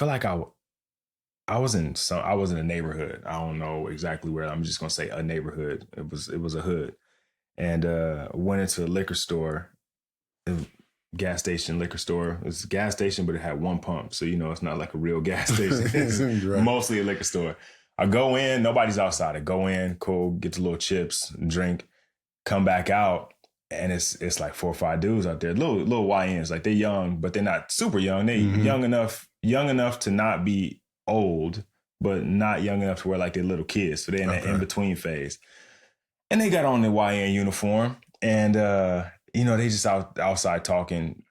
feel like I was in a neighborhood. I don't know exactly where. I'm just gonna say a neighborhood. It was a hood, and went into a liquor store, a gas station liquor store. It was a gas station, but it had one pump, so it's not like a real gas station. It's Right. mostly a liquor store. I go in, nobody's outside. I go in, cool, get the little chips, drink, come back out, and it's like 4 or 5 dudes out there, little YNs, like they're young, but they're not super young. They young enough to not be old, but not young enough to where like they're little kids. So they're in that in between phase, and they got on the YN uniform, and they just outside talking.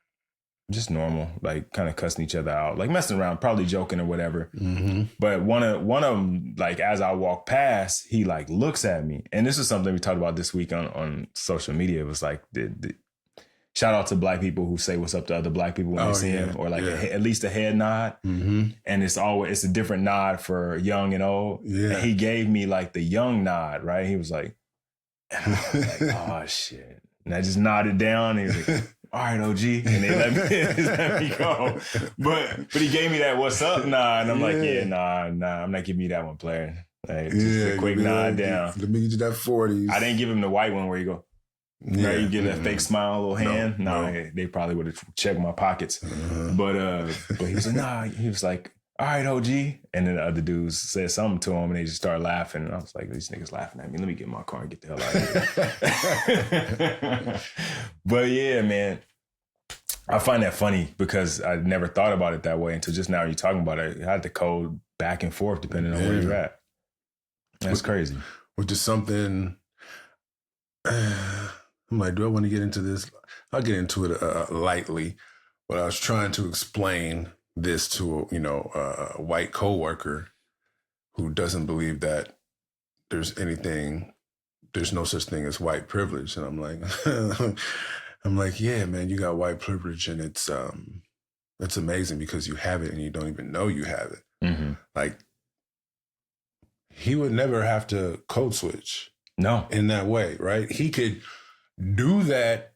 Just normal, like kind of cussing each other out, like messing around, probably joking or whatever. Mm-hmm. But one of them, like as I walk past, he like looks at me, and this is something we talked about this week on social media. It was like the shout out to Black people who say what's up to other Black people when they see him, or like at least a head nod. Mm-hmm. And it's a different nod for young and old. Yeah. And he gave me like the young nod, right? He was like, oh shit, and I just nodded down. And he was like, all right, OG. And they let me go. But he gave me that what's up nod. And I'm like, nah, I'm not giving you that one, player. Like, just a quick nod down. Let me get you that 40s. I didn't give him the white one where you go, right, you give that fake smile, little hand. No. They probably would have checked my pockets. But he was like, nah, he was like, all right, OG. And then the other dudes said something to him and they just started laughing. And I was like, these niggas laughing at me. Let me get in my car and get the hell out of here. But yeah, man, I find that funny because I never thought about it that way until just now you're talking about it. I had to code back and forth depending on where you're at. That's crazy. Which is something, I'm like, do I want to get into this? I'll get into it lightly, but I was trying to explain this to a white coworker who doesn't believe that there's no such thing as white privilege. And I'm like, yeah, man, you got white privilege, and it's amazing because you have it and you don't even know you have it. Mm-hmm. Like, he would never have to code switch. No. In that way, right? He could do that.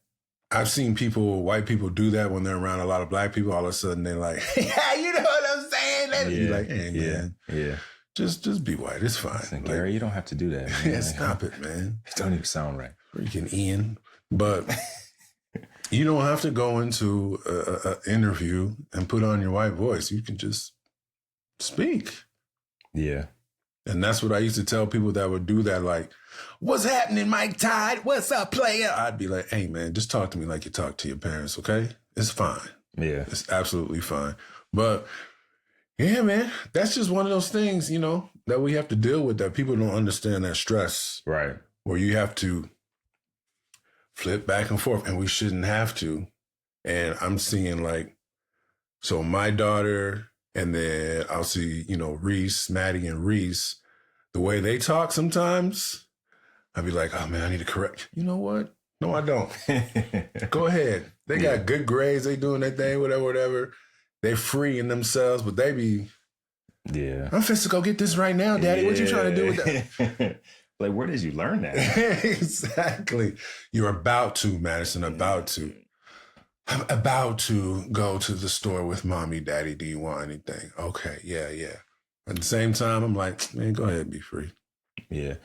I've seen white people do that when they're around a lot of Black people. All of a sudden they're like, yeah, you know what I'm saying? And you're like, hey, man. Yeah. Just be white. It's fine. Listen, Gary, you don't have to do that, man. Yeah, stop it, man. It don't even sound right. Freaking Ian. But you don't have to go into an interview and put on your white voice. You can just speak. Yeah. And that's what I used to tell people that would do that, like, what's happening, Mike Tide? What's up, player? I'd be like, hey, man, just talk to me like you talk to your parents, okay? It's fine. Yeah. It's absolutely fine. But, yeah, man, that's just one of those things, that we have to deal with, that people don't understand that stress. Right. Where you have to flip back and forth, and we shouldn't have to. And I'm seeing, like, so my daughter... And then I'll see, Reese, Maddie, and Reese, the way they talk sometimes, I'd be like, oh, man, I need to correct. You know what? No, I don't. Go ahead. They got good grades. They doing their thing, whatever. They freeing themselves, but they be, I'm finna to go get this right now, Daddy. What you trying to do with that? Like, where did you learn that? Exactly. You're about to, Madison, about to. I'm about to go to the store with Mommy, Daddy. Do you want anything? Okay, yeah. At the same time, I'm like, man, go ahead, be free. Yeah.